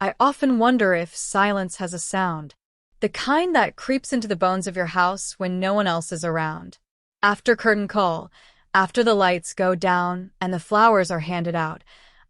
I often wonder if silence has a sound, the kind that creeps into the bones of your house when no one else is around. After curtain call, after the lights go down and the flowers are handed out,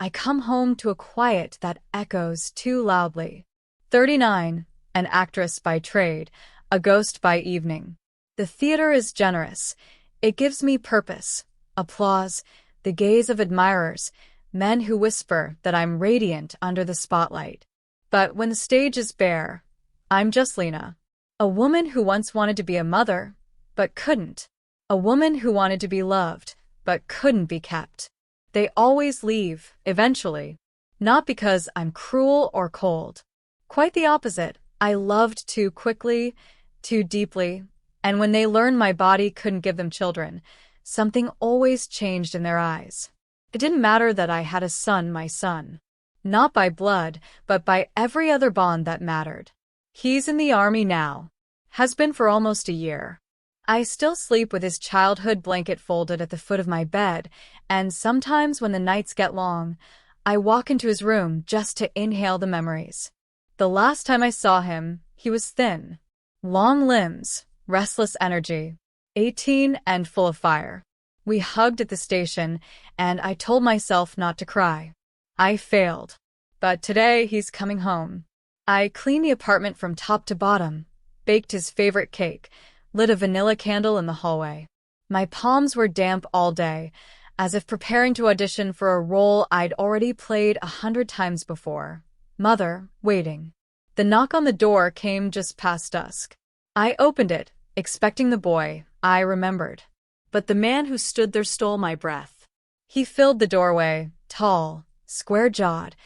I come home to a quiet that echoes too loudly. 39, an actress by trade, a ghost by evening. The theater is generous. It gives me purpose, applause, the gaze of admirers, men who whisper that I'm radiant under the spotlight. But when the stage is bare, I'm just Lena. A woman who once wanted to be a mother, but couldn't. A woman who wanted to be loved, but couldn't be kept. They always leave, eventually. Not because I'm cruel or cold. Quite the opposite. I loved too quickly, too deeply, and when they learned my body couldn't give them children, something always changed in their eyes. It didn't matter that I had a son, my son. Not by blood, but by every other bond that mattered. He's in the army now. Has been for almost a year. I still sleep with his childhood blanket folded at the foot of my bed, and sometimes when the nights get long, I walk into his room just to inhale the memories. The last time I saw him, he was thin. Long limbs, restless energy, 18 and full of fire. We hugged at the station, and I told myself not to cry. I failed. But today he's coming home. I cleaned the apartment from top to bottom, baked his favorite cake, lit a vanilla candle in the hallway. My palms were damp all day, as if preparing to audition for a role I'd already played 100 times before. Mother, waiting. The knock on the door came just past dusk. I opened it, expecting the boy I remembered. But the man who stood there stole my breath. He filled the doorway, tall, square-jawed,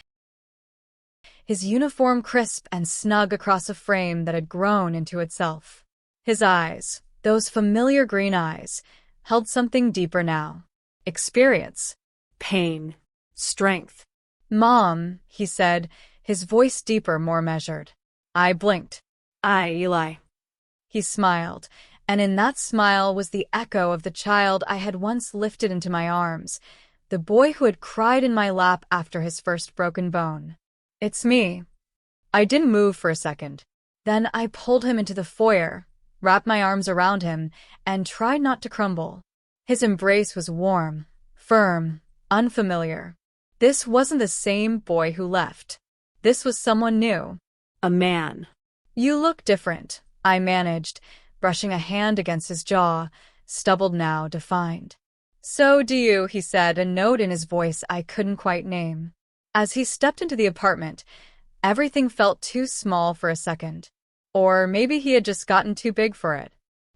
his uniform crisp and snug across a frame that had grown into itself. His eyes, those familiar green eyes, held something deeper now. Experience. Pain. Strength. Mom, he said, his voice deeper, more measured. I blinked. Aye, Eli. He smiled, and in that smile was the echo of the child I had once lifted into my arms, the boy who had cried in my lap after his first broken bone. It's me. I didn't move for a second. Then I pulled him into the foyer, wrapped my arms around him, and tried not to crumble. His embrace was warm, firm, unfamiliar. This wasn't the same boy who left. This was someone new. A man. You look different, I managed, brushing a hand against his jaw, stubbled now, defined. So do you, he said, a note in his voice I couldn't quite name. As he stepped into the apartment, everything felt too small for a second. Or maybe he had just gotten too big for it.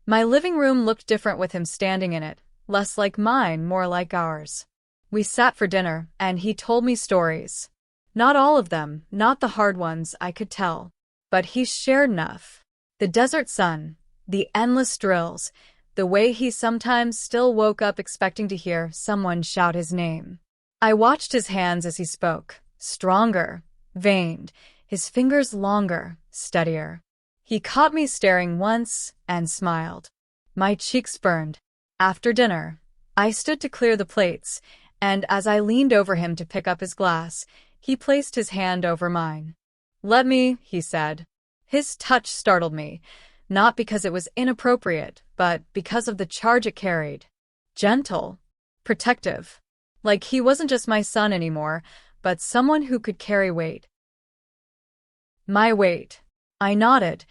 My living room looked different with him standing in it, less like mine, more like ours. We sat for dinner, and he told me stories. Not all of them, not the hard ones, I could tell. But he shared enough. The desert sun, the endless drills, the way he sometimes still woke up expecting to hear someone shout his name. I watched his hands as he spoke, stronger, veined, his fingers longer, steadier. He caught me staring once and smiled. My cheeks burned. After dinner, I stood to clear the plates, and as I leaned over him to pick up his glass, he placed his hand over mine. Let me, he said. His touch startled me, not because it was inappropriate, but because of the charge it carried. Gentle, protective. Like he wasn't just my son anymore, but someone who could carry weight. My weight. I nodded,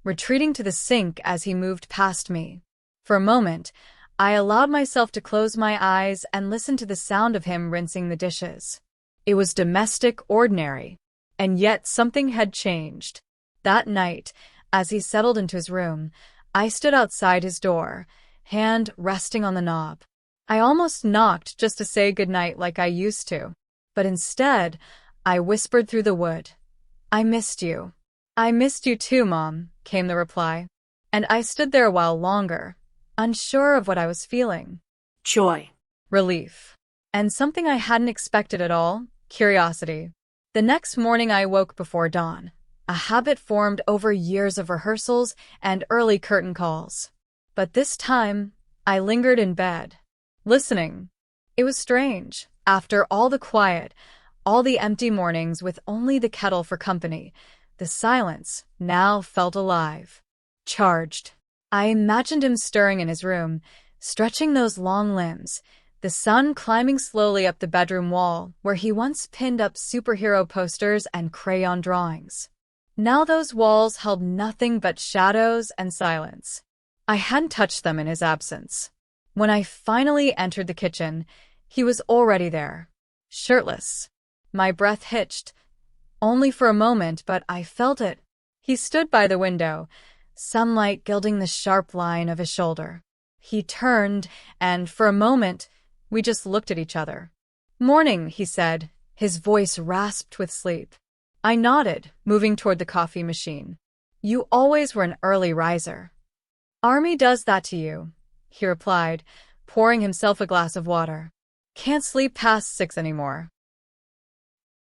retreating to the sink as he moved past me. For a moment, I allowed myself to close my eyes and listen to the sound of him rinsing the dishes. It was domestic, ordinary, and yet something had changed. That night, as he settled into his room, I stood outside his door, hand resting on the knob. I almost knocked just to say goodnight like I used to, but instead, I whispered through the wood. I missed you. I missed you too, Mom, came the reply. And I stood there a while longer, unsure of what I was feeling. Joy. Relief. And something I hadn't expected at all, curiosity. The next morning I woke before dawn, a habit formed over years of rehearsals and early curtain calls. But this time, I lingered in bed, listening. It was strange. After all the quiet, All the empty mornings with only the kettle for company. The silence now felt alive. Charged. I imagined him stirring in his room, stretching those long limbs, the sun climbing slowly up the bedroom wall where he once pinned up superhero posters and crayon drawings. Now those walls held nothing but shadows and silence. I hadn't touched them in his absence. When I finally entered the kitchen, he was already there, shirtless. My breath hitched, only for a moment, but I felt it. He stood by the window, sunlight gilding the sharp line of his shoulder. He turned, and for a moment, we just looked at each other. "Morning," he said, his voice rasped with sleep. I nodded, moving toward the coffee machine. "You always were an early riser." "Army does that to you," he replied, pouring himself a glass of water. "Can't sleep past 6 anymore."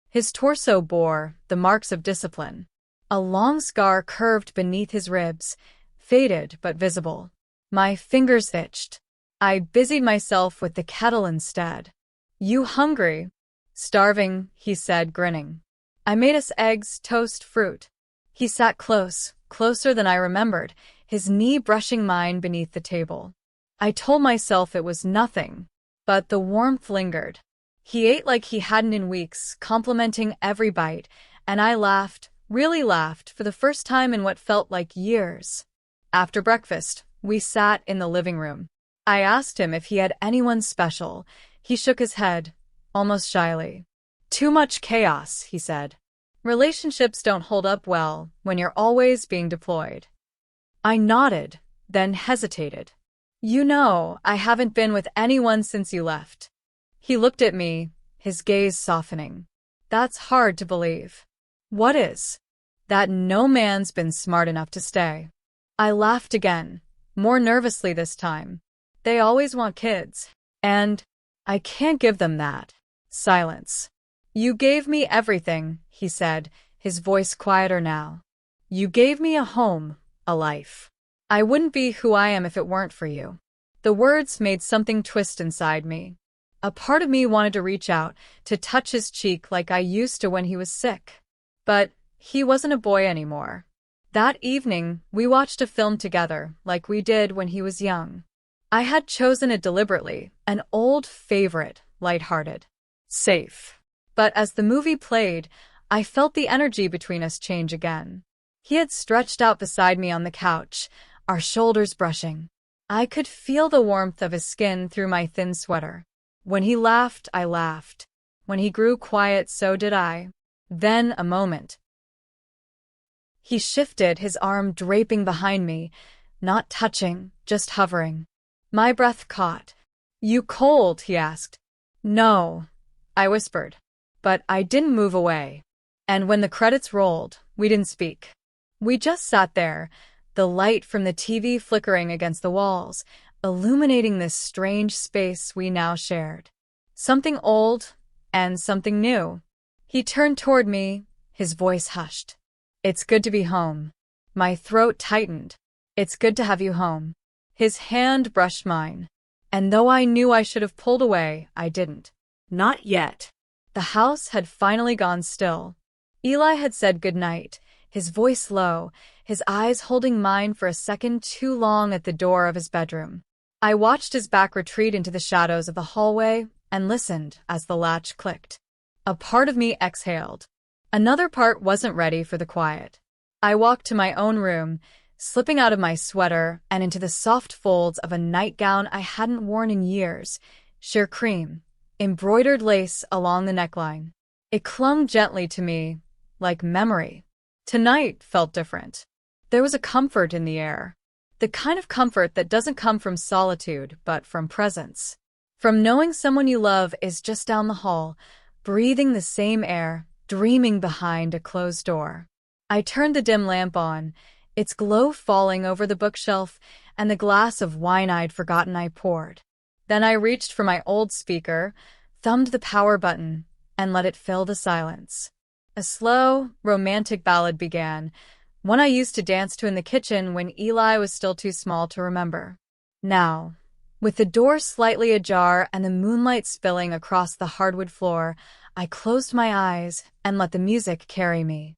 His torso bore the marks of discipline. A long scar curved beneath his ribs, faded but visible. My fingers itched. I busied myself with the kettle instead. "You hungry?" "Starving," he said, grinning. "I made us eggs, toast, fruit." He sat close, closer than I remembered, his knee brushing mine beneath the table. I told myself it was nothing, but the warmth lingered. He ate like he hadn't in weeks, complimenting every bite, and I laughed, really laughed, for the first time in what felt like years. After breakfast, we sat in the living room. I asked him if he had anyone special. He shook his head, almost shyly. "Too much chaos," he said. "Relationships don't hold up well when you're always being deployed." I nodded, then hesitated. "You know, I haven't been with anyone since you left." He looked at me, his gaze softening. "That's hard to believe." "What is?" "That no man's been smart enough to stay." I laughed again, more nervously this time. "They always want kids. And I can't give them that." Silence. "You gave me everything," he said, his voice quieter now. "You gave me a home, a life. I wouldn't be who I am if it weren't for you." The words made something twist inside me. A part of me wanted to reach out, to touch his cheek like I used to when he was sick. But he wasn't a boy anymore. That evening, we watched a film together, like we did when he was young. I had chosen it deliberately, an old favorite, lighthearted, safe. But as the movie played, I felt the energy between us change again. He had stretched out beside me on the couch, our shoulders brushing. I could feel the warmth of his skin through my thin sweater. When he laughed, I laughed. When he grew quiet, so did I. Then a moment. He shifted, his arm draping behind me, not touching, just hovering. My breath caught. "You cold?" he asked. "No," I whispered. But I didn't move away. And when the credits rolled, we didn't speak. We just sat there, the light from the TV flickering against the walls, illuminating this strange space we now shared. Something old and something new. He turned toward me, his voice hushed. "It's good to be home." My throat tightened. "It's good to have you home." His hand brushed mine. And though I knew I should have pulled away, I didn't. Not yet. The house had finally gone still. Eli had said goodnight, his voice low, his eyes holding mine for a second too long at the door of his bedroom. I watched his back retreat into the shadows of the hallway and listened as the latch clicked. A part of me exhaled. Another part wasn't ready for the quiet. I walked to my own room, slipping out of my sweater and into the soft folds of a nightgown I hadn't worn in years, sheer cream, embroidered lace along the neckline. It clung gently to me, like memory. Tonight felt different. There was a comfort in the air. The kind of comfort that doesn't come from solitude, but from presence. From knowing someone you love is just down the hall, breathing the same air, dreaming behind a closed door. I turned the dim lamp on, its glow falling over the bookshelf and the glass of wine I'd forgotten I poured. Then I reached for my old speaker, thumbed the power button, and let it fill the silence. A slow, romantic ballad began, one I used to dance to in the kitchen when Eli was still too small to remember. Now, with the door slightly ajar and the moonlight spilling across the hardwood floor, I closed my eyes and let the music carry me.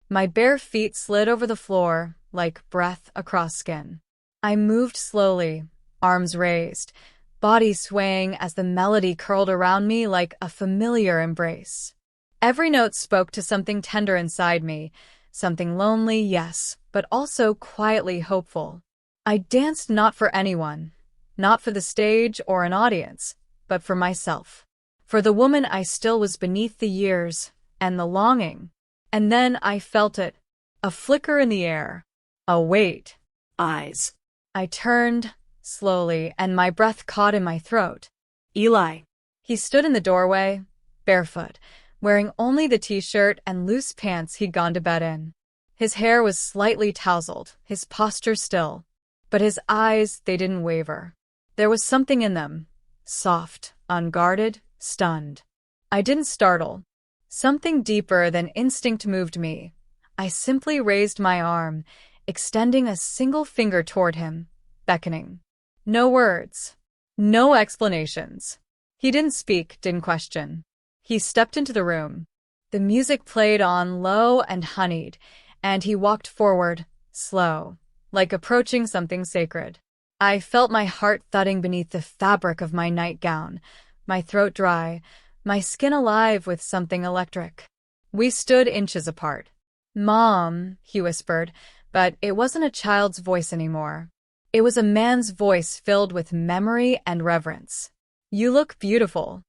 My bare feet slid over the floor like breath across skin. I moved slowly, arms raised, body swaying as the melody curled around me like a familiar embrace. Every note spoke to something tender inside me, something lonely, yes, but also quietly hopeful. I danced not for anyone, not for the stage or an audience, but for myself. For the woman I still was beneath the years and the longing. And then I felt it, a flicker in the air, a weight. Eyes. I turned, slowly, and my breath caught in my throat. Eli. He stood in the doorway, barefoot, wearing only the t-shirt and loose pants he'd gone to bed in. His hair was slightly tousled, his posture still. But his eyes, they didn't waver. There was something in them, soft, unguarded, stunned. I didn't startle. Something deeper than instinct moved me. I simply raised my arm, extending a single finger toward him, beckoning. No words. No explanations. He didn't speak, didn't question. He stepped into the room. The music played on low and honeyed, and he walked forward, slow, like approaching something sacred. I felt my heart thudding beneath the fabric of my nightgown, my throat dry, my skin alive with something electric. We stood inches apart. "Mom," he whispered, but it wasn't a child's voice anymore. It was a man's voice filled with memory and reverence. "You look beautiful."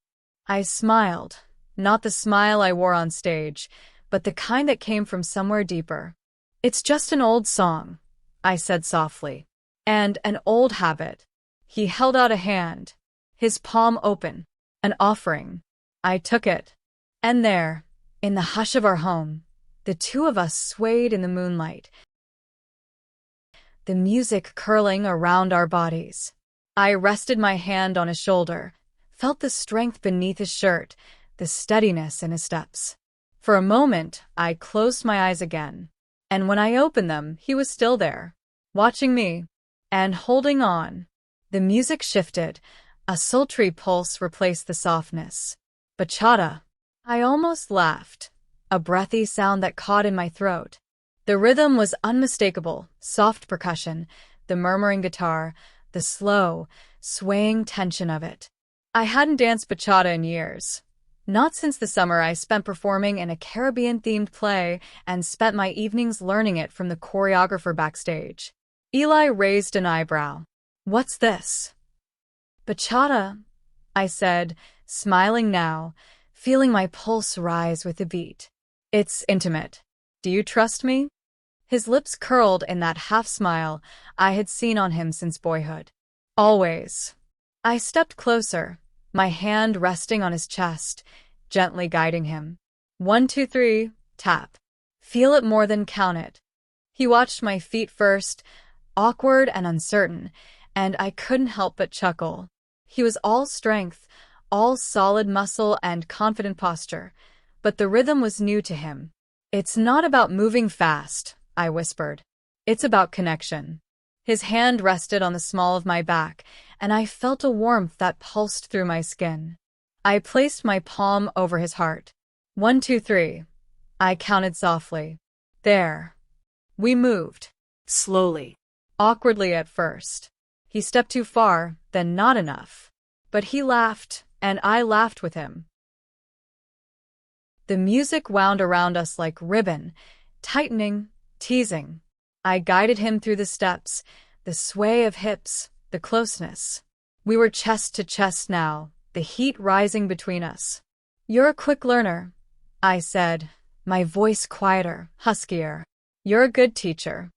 I smiled, not the smile I wore on stage, but the kind that came from somewhere deeper. "It's just an old song," I said softly. "And an old habit." He held out a hand, his palm open, an offering. I took it. And there, in the hush of our home, the two of us swayed in the moonlight, the music curling around our bodies. I rested my hand on his shoulder, felt the strength beneath his shirt, the steadiness in his steps. For a moment, I closed my eyes again. And when I opened them, he was still there, watching me, and holding on. The music shifted. A sultry pulse replaced the softness. Bachata. I almost laughed, a breathy sound that caught in my throat. The rhythm was unmistakable, soft percussion, the murmuring guitar, the slow, swaying tension of it. I hadn't danced bachata in years. Not since the summer I spent performing in a Caribbean-themed play and spent my evenings learning it from the choreographer backstage. Eli raised an eyebrow. "What's this?" "Bachata," I said, smiling now, feeling my pulse rise with the beat. "It's intimate. Do you trust me?" His lips curled in that half-smile I had seen on him since boyhood. "Always." I stepped closer, my hand resting on his chest, gently guiding him. 1, 2, 3, tap. Feel it more than count it. He watched my feet first, awkward and uncertain, and I couldn't help but chuckle. He was all strength, all solid muscle and confident posture, but the rhythm was new to him. "It's not about moving fast," I whispered. "It's about connection." His hand rested on the small of my back, and I felt a warmth that pulsed through my skin. I placed my palm over his heart. 1, 2, 3. I counted softly. There. We moved. Slowly. Awkwardly at first. He stepped too far, then not enough. But he laughed, and I laughed with him. The music wound around us like ribbon, tightening, teasing. I guided him through the steps, the sway of hips, the closeness. We were chest to chest now, the heat rising between us. "You're a quick learner," I said, my voice quieter, huskier. "You're a good teacher."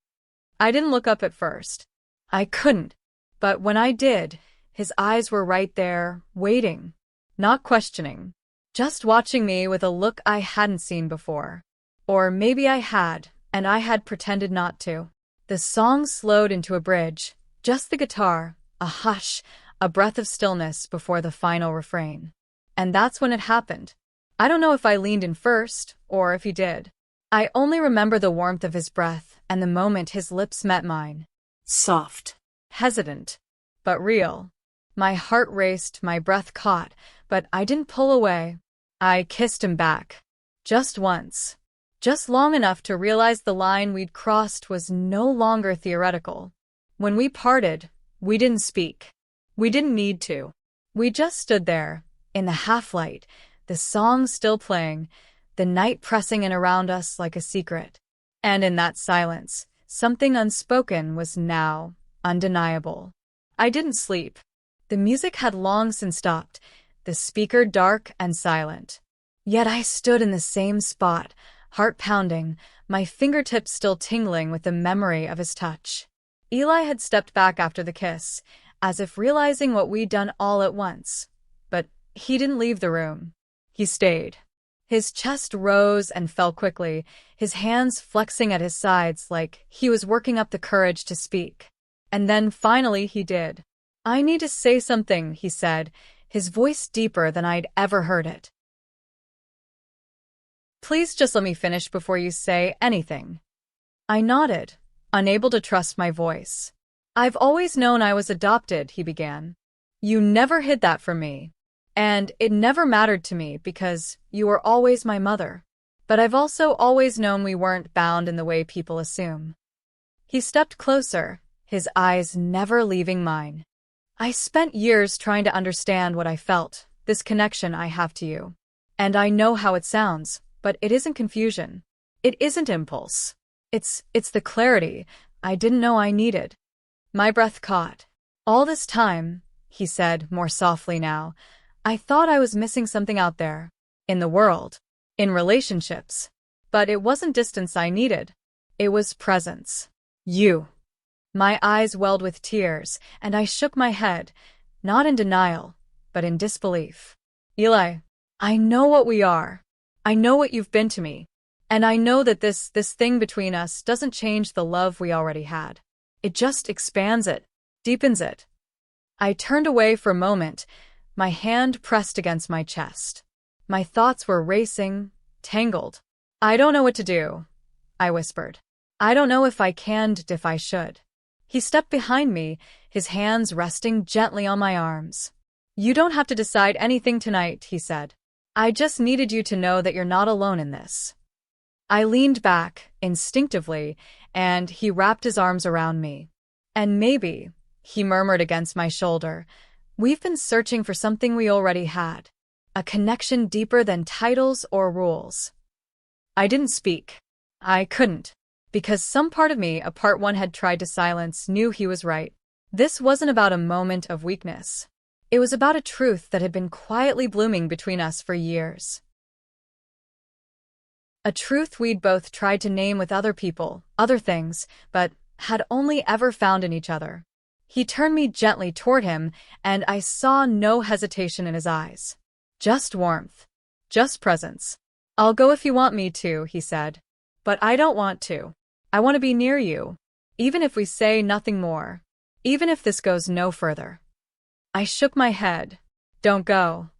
I didn't look up at first. I couldn't. But when I did, his eyes were right there, waiting, not questioning, just watching me with a look I hadn't seen before. Or maybe I had, and I had pretended not to. The song slowed into a bridge, just the guitar, a hush, a breath of stillness before the final refrain. And that's when it happened. I don't know if I leaned in first, or if he did. I only remember the warmth of his breath and the moment his lips met mine. Soft. Hesitant, but real. My heart raced, my breath caught, but I didn't pull away. I kissed him back. Just once. Just long enough to realize the line we'd crossed was no longer theoretical. When we parted, we didn't speak. We didn't need to. We just stood there, in the half-light, the song still playing, the night pressing in around us like a secret. And in that silence, something unspoken was now undeniable. I didn't sleep. The music had long since stopped, the speaker dark and silent. Yet I stood in the same spot, heart pounding, my fingertips still tingling with the memory of his touch. Eli had stepped back after the kiss, as if realizing what we'd done all at once. But he didn't leave the room. He stayed. His chest rose and fell quickly, his hands flexing at his sides like he was working up the courage to speak. And then finally he did. "I need to say something," he said, his voice deeper than I'd ever heard it. "Please just let me finish before you say anything." I nodded, unable to trust my voice. "I've always known I was adopted," he began. "You never hid that from me. And it never mattered to me because you were always my mother. But I've also always known we weren't bound in the way people assume." He stepped closer, his eyes never leaving mine. "I spent years trying to understand what I felt, this connection I have to you. And I know how it sounds, but it isn't confusion. It isn't impulse. It's the clarity I didn't know I needed." My breath caught. "All this time," he said more softly now, "I thought I was missing something out there. In the world. In relationships. But it wasn't distance I needed. It was presence. You." My eyes welled with tears, and I shook my head, not in denial, but in disbelief. "Eli, I know what we are. I know what you've been to me. And I know that this thing between us doesn't change the love we already had. It just expands it, deepens it." I turned away for a moment, my hand pressed against my chest. My thoughts were racing, tangled. "I don't know what to do," I whispered. "I don't know if I can, if I should." He stepped behind me, his hands resting gently on my arms. "You don't have to decide anything tonight," he said. "I just needed you to know that you're not alone in this." I leaned back, instinctively, and he wrapped his arms around me. "And maybe," he murmured against my shoulder, "we've been searching for something we already had. A connection deeper than titles or rules." I didn't speak. I couldn't. Because some part of me, a part one had tried to silence, knew he was right. This wasn't about a moment of weakness. It was about a truth that had been quietly blooming between us for years. A truth we'd both tried to name with other people, other things, but had only ever found in each other. He turned me gently toward him, and I saw no hesitation in his eyes. Just warmth. Just presence. "I'll go if you want me to," he said. "But I don't want to. I want to be near you. Even if we say nothing more. Even if this goes no further." I shook my head. "Don't go."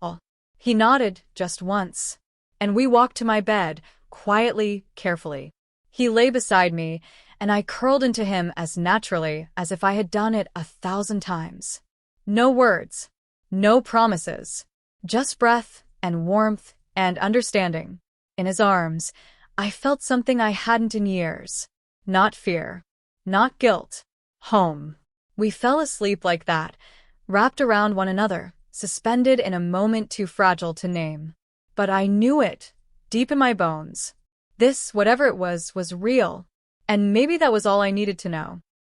He nodded, just once. And we walked to my bed, quietly, carefully. He lay beside me, and I curled into him as naturally as if I had done it 1,000 times. No words. No promises. Just breath and warmth and understanding. In his arms, I felt something I hadn't in years. Not fear. Not guilt. Home. We fell asleep like that, wrapped around one another, suspended in a moment too fragile to name. But I knew it, deep in my bones. This, whatever it was real. And maybe that was all I needed to know.